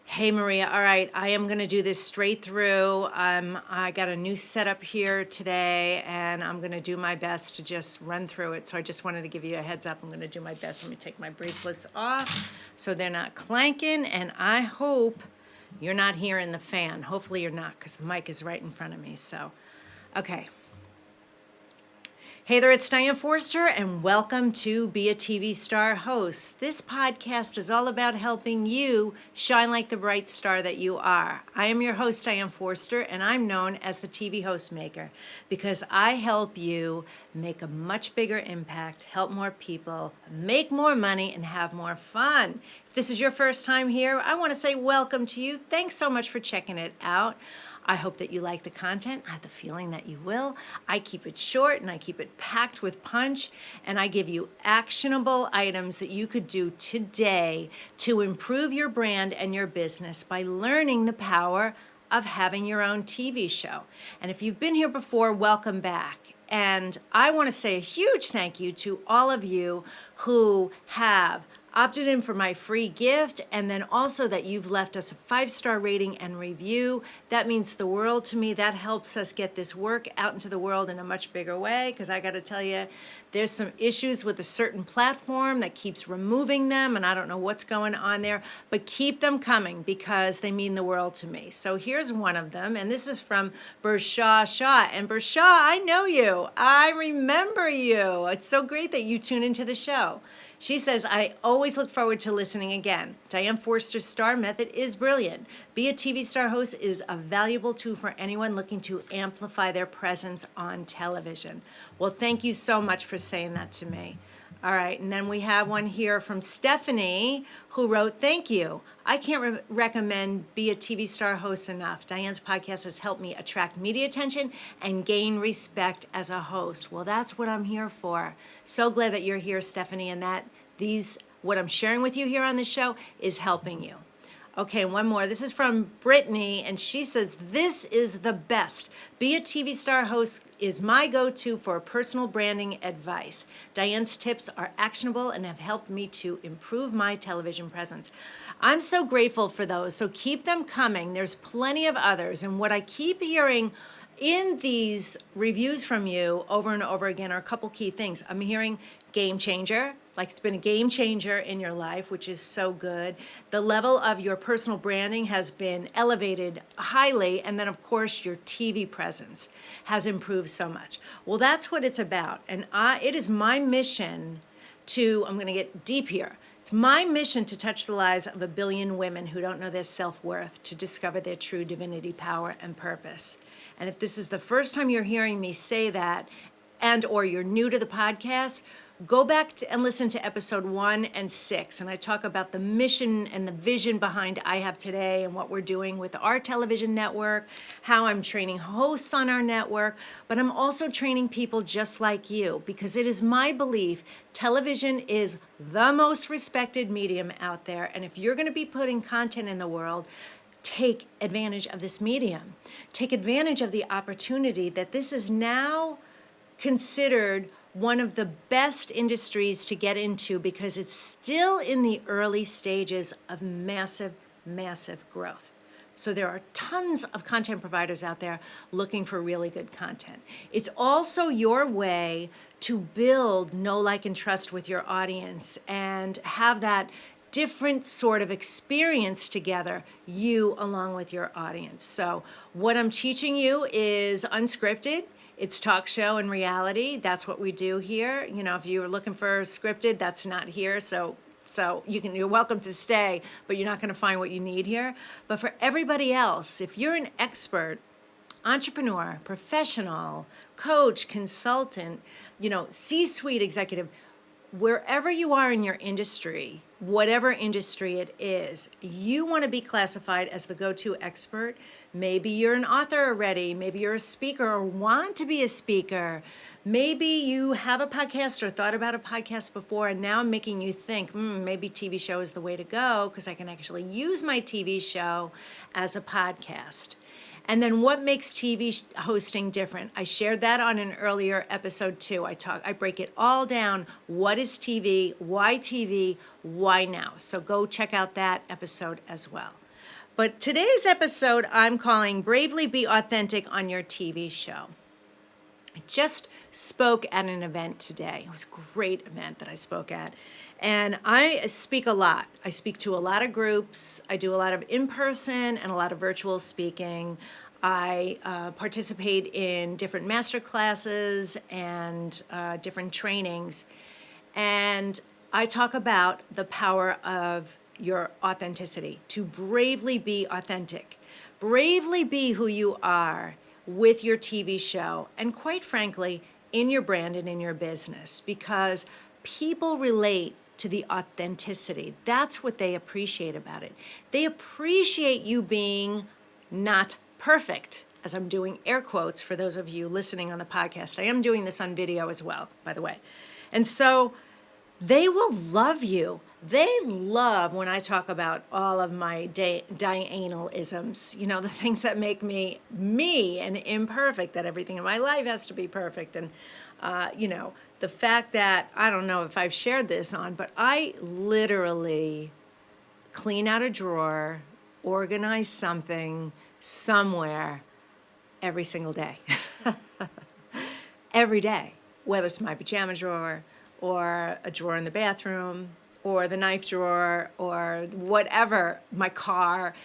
Hey Maria, all right, I am going to do this straight through. I got a new setup here today and I'm going to do my best to just run through it. So I just wanted to give you a heads up. I'm going to do my best. Let me take my bracelets off so they're not clanking, and I hope you're not hearing the fan. Hopefully you're not, because the mic is right in front of me. So, okay. Hey there, it's Diane Forster, and welcome to Be a TV Star Host. This podcast is all about helping you shine like the bright star that you are. I am your host, Diane Forster, and I'm known as the TV Host Maker because I help you make a much bigger impact, help more people, make more money, and have more fun. If this is your first time here, I want to say welcome to you. Thanks so much for checking it out. I hope that you like the content. I have the feeling that you will. I keep it short and I keep it packed with punch, and I give you actionable items that you could do today to improve your brand and your business by learning the power of having your own TV show. And if you've been here before, welcome back. And I want to say a huge thank you to all of you who have opted in for my free gift, and then also that you've left us a 5-star rating and review. That means the world to me. That helps us get this work out into the world in a much bigger way, because I got to tell you, there's some issues with a certain platform that keeps removing them, and I don't know what's going on there, but keep them coming because they mean the world to me. So here's one of them, and this is from Bershaw Shaw. And Bershaw, I know you. I remember you. It's so great that you tune into the show. She says, I always look forward to listening again. Diane Forster's star method is brilliant. Be a TV star host is a valuable tool for anyone looking to amplify their presence on television. Well, thank you so much for saying that to me. All right, and then we have one here from Stephanie who wrote, thank you. I can't recommend Be a TV Star Host enough. Diane's podcast has helped me attract media attention and gain respect as a host. Well, that's what I'm here for. So glad that you're here, Stephanie, and that what I'm sharing with you here on the show is helping you. Okay, one more. This is from Brittany, and she says, this is the best. Be a TV Star Host is my go-to for personal branding advice. Diane's tips are actionable and have helped me to improve my television presence. I'm so grateful for those, so keep them coming. There's plenty of others, and what I keep hearing in these reviews from you over and over again are a couple key things. I'm hearing game changer, like it's been a game changer in your life, which is so good. The level of your personal branding has been elevated highly, and then of course your TV presence has improved so much. Well, that's what it's about, and it is my mission I'm going to get deep here. It's my mission to touch the lives of 1 billion women who don't know their self-worth, to discover their true divinity, power, and purpose. And if this is the first time you're hearing me say that, and or you're new to the podcast, go back and listen to episode 1 and 6. And I talk about the mission and the vision behind I Have Today and what we're doing with our television network, how I'm training hosts on our network, but I'm also training people just like you, because it is my belief television is the most respected medium out there. And if you're going to be putting content in the world, take advantage of this medium. Take advantage of the opportunity that this is now considered one of the best industries to get into, because it's still in the early stages of massive, massive growth. So there are tons of content providers out there looking for really good content. It's also your way to build know, like, and trust with your audience and have that different sort of experience together, you along with your audience. So what I'm teaching you is unscripted. It's talk show and reality. That's what we do here. You know, if you were looking for scripted, that's not here. So you're welcome to stay, but you're not going to find what you need here. But for everybody else, if you're an expert, entrepreneur, professional, coach, consultant, C-suite executive, wherever you are in your industry, whatever industry it is, you want to be classified as the go-to expert. Maybe you're an author already. Maybe you're a speaker or want to be a speaker. Maybe you have a podcast or thought about a podcast before, and now I'm making you think, maybe TV show is the way to go, because I can actually use my TV show as a podcast. And then what makes TV hosting different? I shared that on an earlier episode too. I break it all down. What is TV? Why now? So go check out that episode as well. But today's episode I'm calling Bravely Be Authentic on Your TV Show. I just spoke at an event today. It was a great event that I spoke at. And I speak a lot. I speak to a lot of groups. I do a lot of in-person and a lot of virtual speaking. I participate in different master classes and different trainings. And I talk about the power of your authenticity, to bravely be authentic. Bravely be who you are with your TV show, and quite frankly, in your brand and in your business, because people relate to the authenticity. That's what they appreciate about it. They appreciate you being not perfect, as I'm doing air quotes for those of you listening on the podcast. I am doing this on video as well, by the way. And so they will love you. They love when I talk about all of my Diane-isms, the things that make me and imperfect, that everything in my life has to be perfect. And, the fact that, I don't know if I've shared this on, but I literally clean out a drawer, organize something somewhere every single day. Every day, whether it's my pajama drawer or a drawer in the bathroom or the knife drawer or whatever, my car,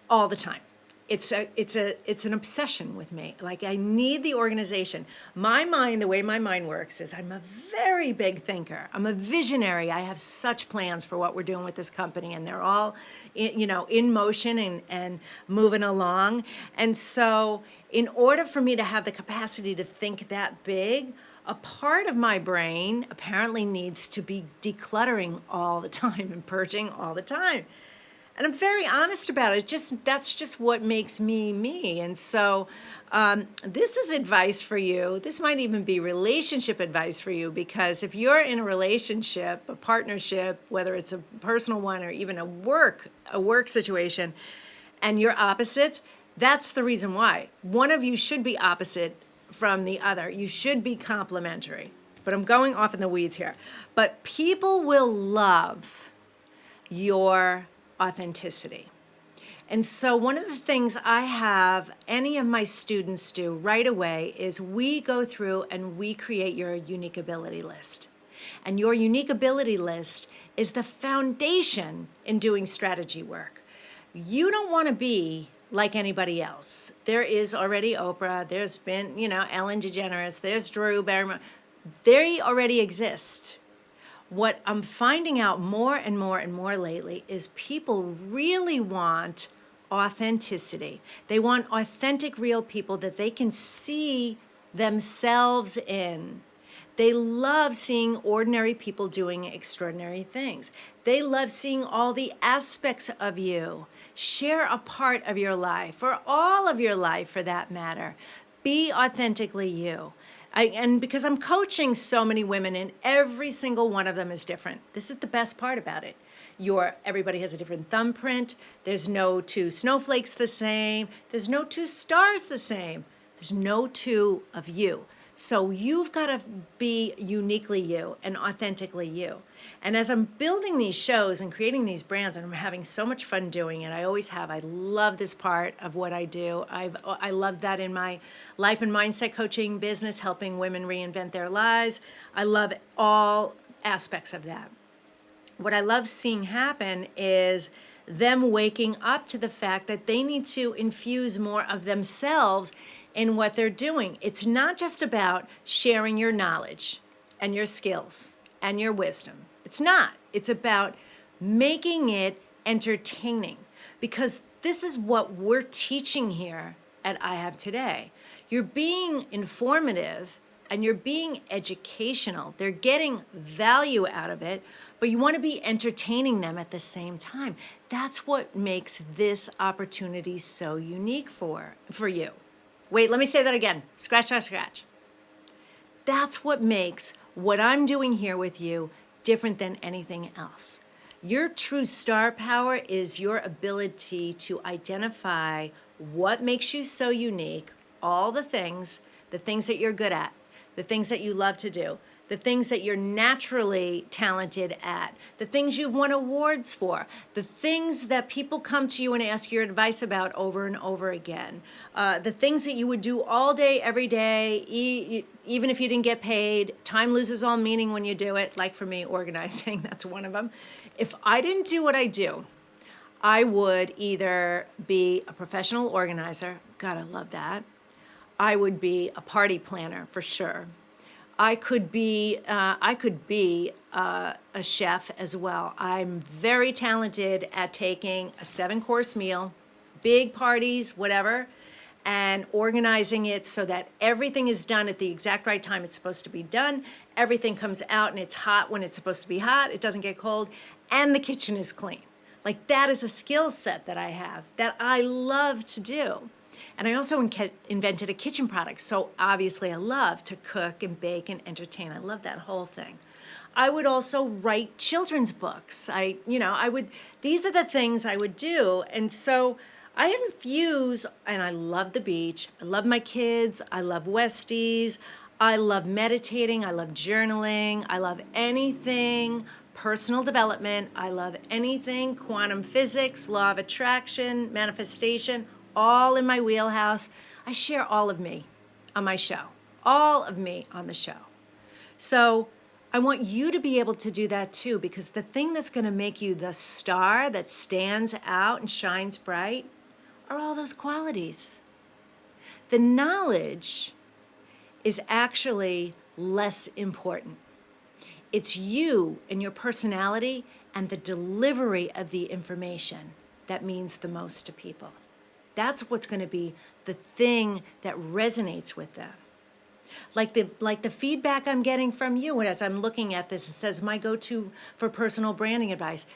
all the time. It's an obsession with me. Like, I need the organization. My mind, the way my mind works is I'm a very big thinker. I'm a visionary. I have such plans for what we're doing with this company, and they're all, in motion and moving along. And so in order for me to have the capacity to think that big, a part of my brain apparently needs to be decluttering all the time and purging all the time. And I'm very honest about it. That's just what makes me me. And so this is advice for you. This might even be relationship advice for you, because if you're in a relationship, a partnership, whether it's a personal one or even a work situation, and you're opposites, that's the reason why. One of you should be opposite from the other. You should be complementary. But I'm going off in the weeds here. But people will love your authenticity. And so one of the things I have any of my students do right away is we go through and we create your unique ability list. And your unique ability list is the foundation in doing strategy work. You don't want to be like anybody else. There is already Oprah, there's been, Ellen DeGeneres, there's Drew Barrymore. They already exist. What I'm finding out more and more and more lately is people really want authenticity. They want authentic, real people that they can see themselves in. They love seeing ordinary people doing extraordinary things. They love seeing all the aspects of you. Share a part of your life, or all of your life for that matter. Be authentically you. And because I'm coaching so many women, and every single one of them is different. This is the best part about it. Everybody has a different thumbprint. There's no two snowflakes the same. There's no two stars the same. There's no two of you. So you've got to be uniquely you and authentically you. And as I'm building these shows and creating these brands, and I'm having so much fun doing it, I always have. I love this part of what I do. I love that in my life and mindset coaching business, helping women reinvent their lives. I love all aspects of that. What I love seeing happen is them waking up to the fact that they need to infuse more of themselves in what they're doing. It's not just about sharing your knowledge and your skills and your wisdom. It's not. It's about making it entertaining, because this is what we're teaching here at I Have Today. You're being informative and you're being educational. They're getting value out of it, but you want to be entertaining them at the same time. That's what makes this opportunity so unique for you. Wait, let me say that again. Scratch, scratch, scratch. That's what makes what I'm doing here with you different than anything else. Your true star power is your ability to identify what makes you so unique, all the things that you're good at, the things that you love to do, the things that you're naturally talented at, the things you've won awards for, the things that people come to you and ask your advice about over and over again, the things that you would do all day, every day, even if you didn't get paid. Time loses all meaning when you do it. Like for me, organizing, that's one of them. If I didn't do what I do, I would either be a professional organizer. God, I love that. I would be a party planner for sure. I could be a chef as well. I'm very talented at taking a 7-course meal, big parties, whatever, and organizing it so that everything is done at the exact right time it's supposed to be done. Everything comes out and it's hot when it's supposed to be hot. It doesn't get cold, and the kitchen is clean. Like, that is a skill set that I have that I love to do. And I also invented a kitchen product. So obviously I love to cook and bake and entertain. I love that whole thing. I would also write children's books. These are the things I would do. And so I infuse, and I love the beach. I love my kids. I love Westies. I love meditating. I love journaling. I love anything personal development. I love anything quantum physics, law of attraction, manifestation, all in my wheelhouse. I share all of me on my show, all of me on the show. So I want you to be able to do that too, because the thing that's going to make you the star that stands out and shines bright are all those qualities. The knowledge is actually less important. It's you and your personality and the delivery of the information that means the most to people. That's what's going to be the thing that resonates with them. Like the feedback I'm getting from you as I'm looking at this, it says my go-to for personal branding advice.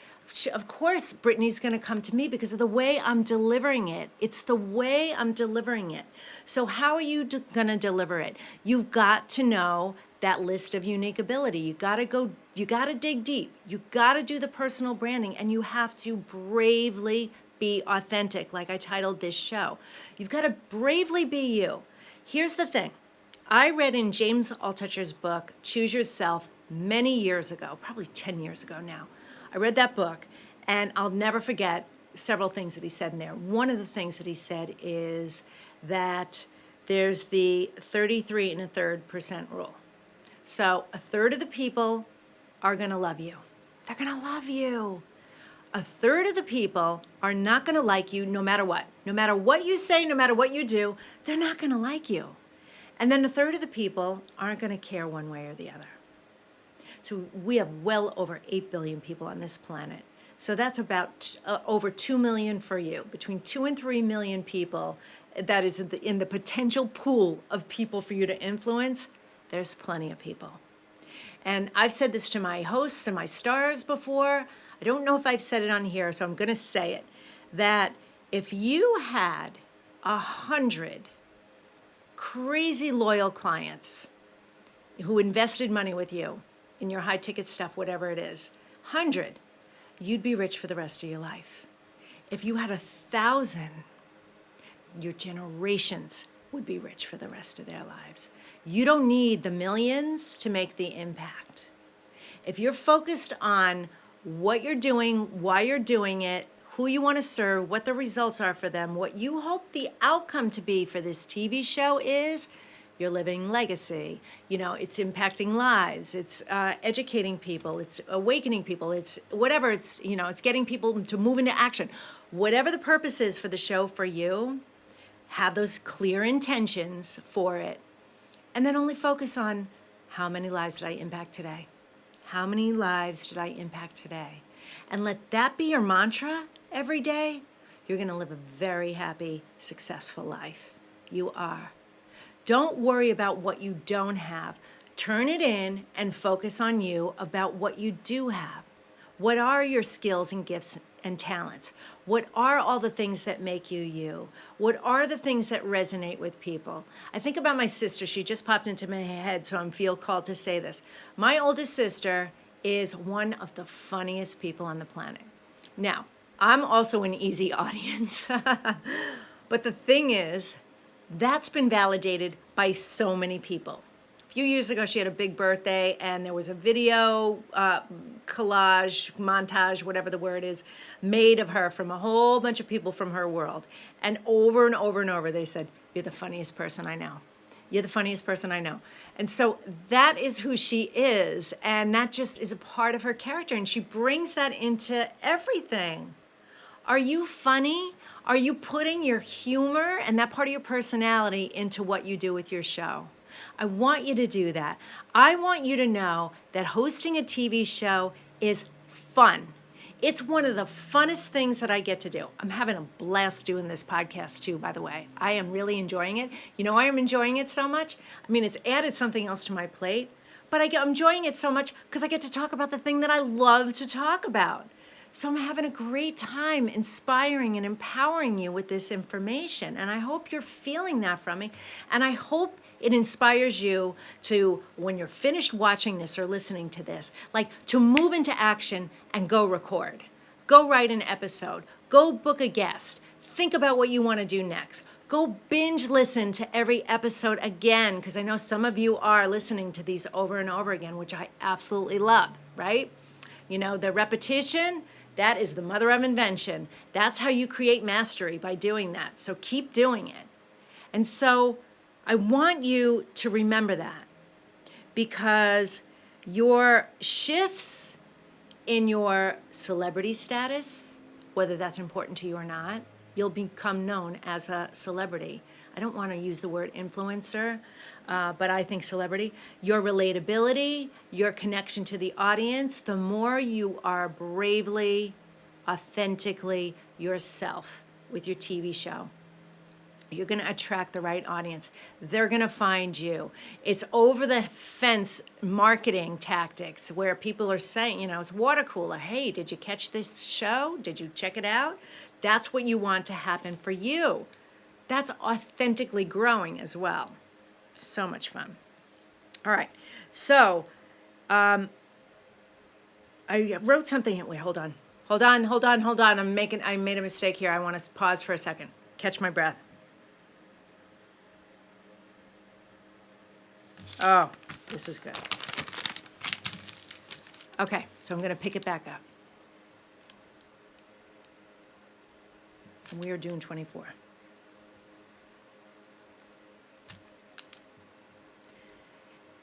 Of course, Brittany's going to come to me because of the way I'm delivering it. It's the way I'm delivering it. So how are you going to deliver it? You've got to know that list of unique ability. You got to dig deep. You got to do the personal branding, and you have to bravely be authentic, like I titled this show. You've got to bravely be you. Here's the thing. I read in James Altucher's book, Choose Yourself, many years ago, probably 10 years ago now. I read that book, and I'll never forget several things that he said in there. One of the things that he said is that there's the 33 1/3% rule. So a third of the people are going to love you. They're going to love you. A third of the people are not going to like you no matter what. No matter what you say, no matter what you do, they're not going to like you. And then a third of the people aren't going to care one way or the other. So we have well over 8 billion people on this planet. So that's about over 2 million for you. Between 2 and 3 million people, that is in the potential pool of people for you to influence. There's plenty of people. And I've said this to my hosts and my stars before. I don't know if I've said it on here, so I'm going to say it, that if you had 100 crazy loyal clients who invested money with you in your high ticket stuff, whatever it is, 100, you'd be rich for the rest of your life. If you had 1,000, your generations would be rich for the rest of their lives. You don't need the millions to make the impact. If you're focused on what you're doing, why you're doing it, who you want to serve, what the results are for them, what you hope the outcome to be for this TV show is, you're living legacy. It's impacting lives. It's educating people. It's awakening people. It's whatever. It's getting people to move into action. Whatever the purpose is for the show for you, have those clear intentions for it. And then only focus on how many lives did I impact today? How many lives did I impact today? And let that be your mantra every day. You're going to live a very happy, successful life. You are. Don't worry about what you don't have. Turn it in and focus on you about what you do have. What are your skills and gifts and talents? What are all the things that make you you? What are the things that resonate with people? I think about my sister. She just popped into my head, so I feel called to say this. My oldest sister is one of the funniest people on the planet. Now, I'm also an easy audience. But the thing is, that's been validated by so many people. If few years ago, she had a big birthday, and there was a video collage, montage, whatever the word is, made of her from a whole bunch of people from her world. And over and over and over, they said, "You're the funniest person I know. You're the funniest person I know." And so that is who she is, and that just is a part of her character, and she brings that into everything. Are you funny? Are you putting your humor and that part of your personality into what you do with your show? I want you to do that. I want you to know that hosting a TV show is fun. It's one of the funnest things that I get to do. I'm having a blast doing this podcast too, by the way. I am really enjoying it. You know why I'm enjoying it so much? I mean, it's added something else to my plate, but I'm enjoying it so much because I get to talk about the thing that I love to talk about. So I'm having a great time inspiring and empowering you with this information. And I hope you're feeling that from me. And I hope it inspires you to, when you're finished watching this or listening to this, like to move into action and go record. Go write an episode. Go book a guest. Think about what you want to do next. Go binge listen to every episode again, because I know some of you are listening to these over and over again, which I absolutely love, right? You know, the repetition, that is the mother of invention. That's how you create mastery, by doing that. So keep doing it. And so I want you to remember that, because your shifts in your celebrity status, whether that's important to you or not, you'll become known as a celebrity. I don't want to use the word influencer, but I think celebrity. Your relatability, your connection to the audience, the more you are bravely, authentically yourself with your TV show, you're going to attract the right audience. They're going to find you. It's over the fence marketing tactics where people are saying, you know, it's water cooler. Hey, did you catch this show? Did you check it out? That's what you want to happen for you. That's authentically growing as well. So much fun. All right. So I wrote something. Wait, hold on. I made a mistake here. I want to pause for a second. Catch my breath. Oh, this is good. Okay, so I'm going to pick it back up. And we are doing 24.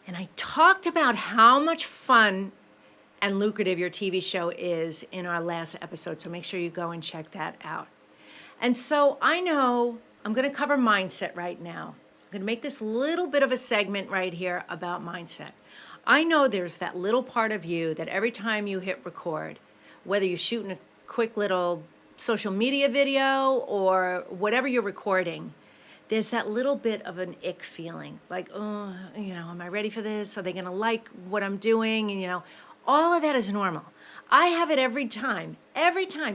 And I talked about how much fun and lucrative your TV show is in our last episode, so make sure you go and check that out. And so I know I'm going to cover mindset right now. I'm going to make this little bit of a segment right here about mindset. I know there's that little part of you that every time you hit record, whether you're shooting a quick little social media video or whatever you're recording, there's that little bit of an ick feeling, like, oh, you know, am I ready for this? Are they going to like what I'm doing? And, you know, all of that is normal. I have it every time,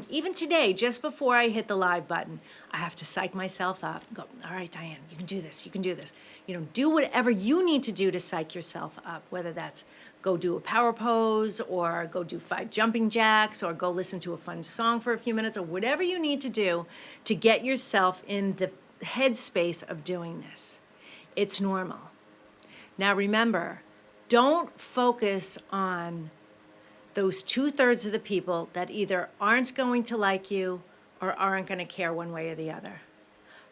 even today, just before I hit the live button, I have to psych myself up and go, all right, Diane, you can do this. You know, do whatever you need to do to psych yourself up, whether that's go do a power pose or go do 5 jumping jacks or go listen to a fun song for a few minutes or whatever you need to do to get yourself in the headspace of doing this. It's normal. Now remember, don't focus on those 2/3 of the people that either aren't going to like you or aren't going to care one way or the other.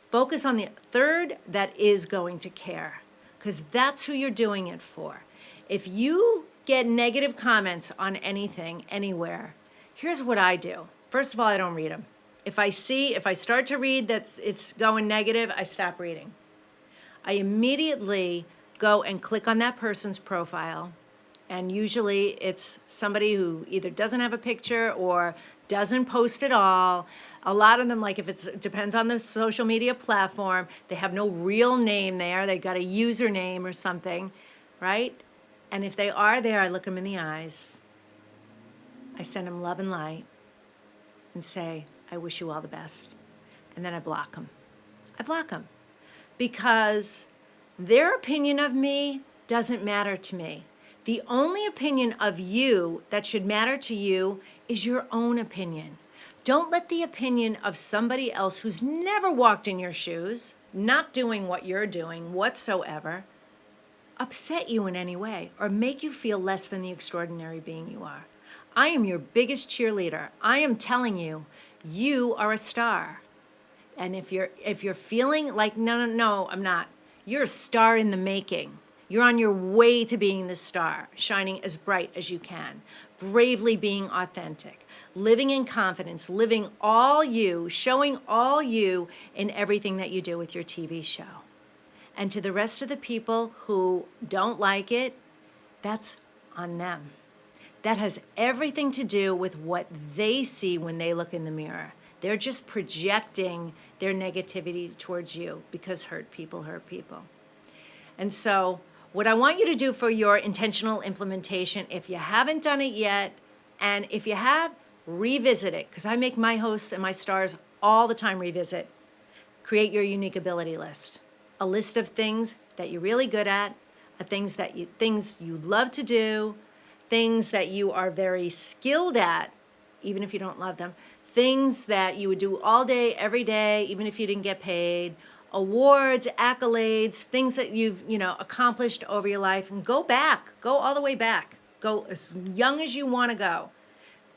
Focus on the third that is going to care, because that's who you're doing it for. If you get negative comments on anything, anywhere, here's what I do. First of all, I don't read them. If I start to read that it's going negative, I stop reading. I immediately go and click on that person's profile. And usually it's somebody who either doesn't have a picture or doesn't post at all. A lot of them, like if it depends on the social media platform, they have no real name there. They got a username or something, right? And if they are there, I look them in the eyes. I send them love and light and say, I wish you all the best. And then I block them. Because their opinion of me doesn't matter to me. The only opinion of you that should matter to you is your own opinion. Don't let the opinion of somebody else who's never walked in your shoes, not doing what you're doing whatsoever, upset you in any way or make you feel less than the extraordinary being you are. I am your biggest cheerleader. I am telling you, you are a star. And if you're feeling like, no, I'm not, you're a star in the making. You're on your way to being the star, shining as bright as you can, bravely being authentic, living in confidence, living all you, showing all you in everything that you do with your TV show. And to the rest of the people who don't like it, that's on them. That has everything to do with what they see when they look in the mirror. They're just projecting their negativity towards you because hurt people hurt people. And so what I want you to do for your intentional implementation, if you haven't done it yet, and if you have, revisit it, because I make my hosts and my stars all the time revisit. Create your unique ability list. A list of things that you're really good at, things you love to do, things that you are very skilled at, even if you don't love them, things that you would do all day, every day, even if you didn't get paid, awards, accolades, things that you've, accomplished over your life, and go all the way back. Go as young as you want to go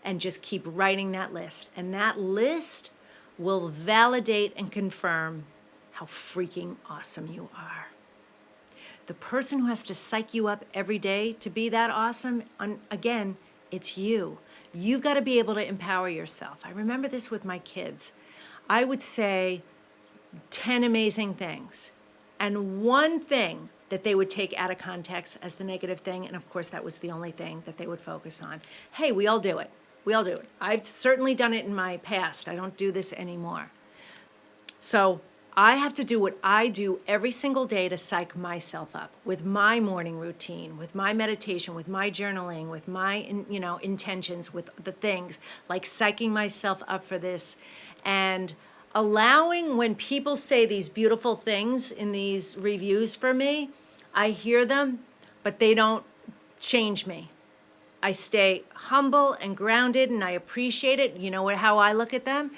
and just keep writing that list. And that list will validate and confirm how freaking awesome you are. The person who has to psych you up every day to be that awesome, again, it's you. You've got to be able to empower yourself. I remember this with my kids. I would say 10 amazing things, and one thing that they would take out of context as the negative thing, and of course that was the only thing that they would focus on. Hey, we all do it. We all do it. I've certainly done it in my past. I don't do this anymore. So I have to do what I do every single day to psych myself up with my morning routine, with my meditation, with my journaling, with my, intentions, with the things like psyching myself up for this and allowing when people say these beautiful things in these reviews for me, I hear them, but they don't change me. I stay humble and grounded and I appreciate it. You know how I look at them?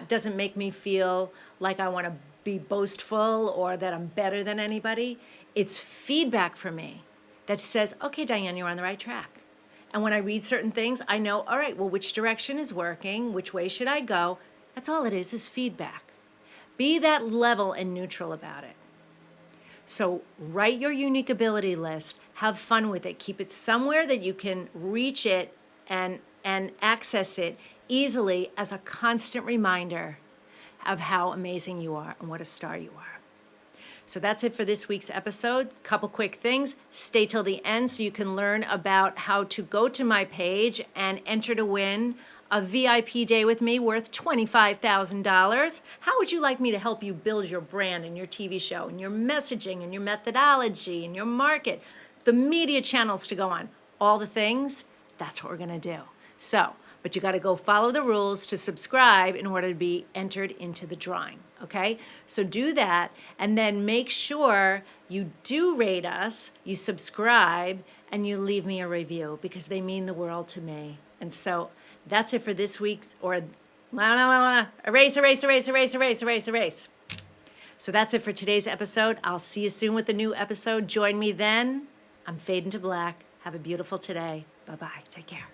Doesn't make me feel like I want to be boastful or that I'm better than anybody. It's feedback for me that says, okay, Diane, you're on the right track. And when I read certain things, I know, all right, well, which direction is working? Which way should I go? That's all it is feedback. Be that level and neutral about it. So write your unique ability list, have fun with it, keep it somewhere that you can reach it and access it easily as a constant reminder of how amazing you are and what a star you are. So that's it for this week's episode. Couple quick things. Stay till the end so you can learn about how to go to my page and enter to win a VIP day with me worth $25,000. How would you like me to help you build your brand and your TV show and your messaging and your methodology and your market, the media channels to go on, all the things? That's what we're going to do. But you got to go follow the rules to subscribe in order to be entered into the drawing, okay? So do that, and then make sure you do rate us, you subscribe, and you leave me a review because they mean the world to me. And so that's it for this week's, erase. So that's it for today's episode. I'll see you soon with a new episode. Join me then. I'm fading to black. Have a beautiful today. Bye-bye. Take care.